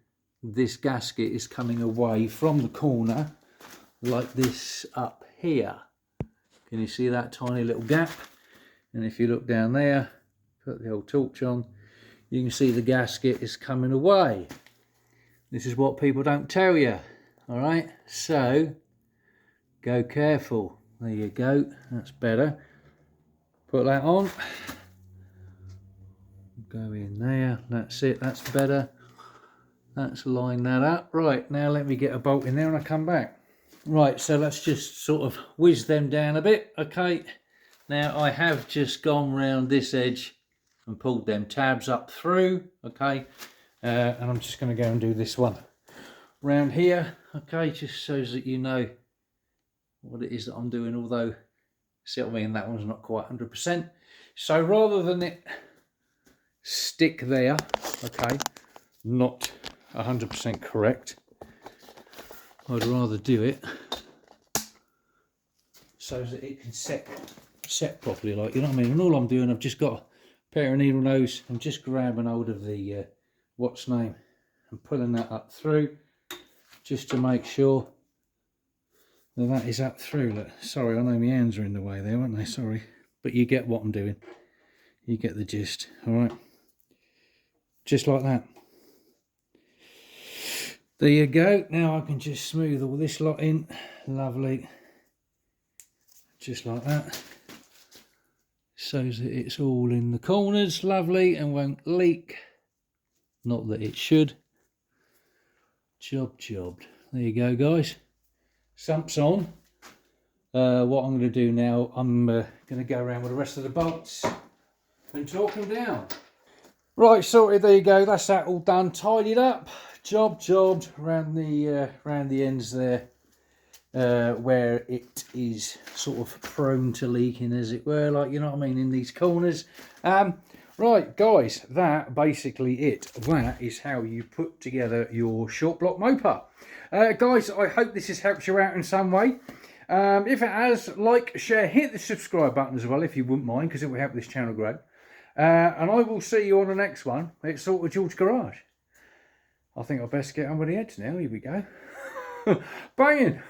this gasket is coming away from the corner like this up here. Can you see that tiny little gap? And if you look down there, put the old torch on, you can see the gasket is coming away. This is what people don't tell you, all right? So, go careful. There you go, that's better. Put that on. Go in there, that's it, that's better. Let's line that up. Right, now let me get a bolt in there and I'll come back. Right, so let's just sort of whiz them down a bit, okay. Now I have just gone round this edge and pulled them tabs up through, okay. And I'm just going to go and do this one round here, okay, just so that you know what it is that I'm doing, although, see what I mean, that one's not quite 100%. So rather than it stick there, okay, not 100% correct, I'd rather do it so that it can set properly, like, you know what I mean. And all I'm doing, I've just got a pair of needle nose, I'm just grabbing hold of the what's name and pulling that up through just to make sure that is up through. Look, sorry, I know my hands are in the way there, aren't they? Sorry, but you get what I'm doing. You get the gist, all right? Just like that. There you go. Now I can just smooth all this lot in. Lovely. Just like that. So that it's all in the corners. Lovely, and won't leak. Not that it should. Jobbed. There you go, guys. Sump's on. What I'm going to do now, I'm going to go around with the rest of the bolts and torque them down. Right, sorted, there you go, that's that all done, tidied up, jobbed around the ends there, where it is sort of prone to leaking, as it were, like, you know what I mean, in these corners. Right, guys, that basically it. That is how you put together your short block Mopar. Guys, I hope this has helped you out in some way. If it has, like, share, hit the subscribe button as well, if you wouldn't mind, because it will help this channel grow. And I will see you on the next one. It's Sorted George Garage. I think I'll best get on with the heads now. Here we go. Banging.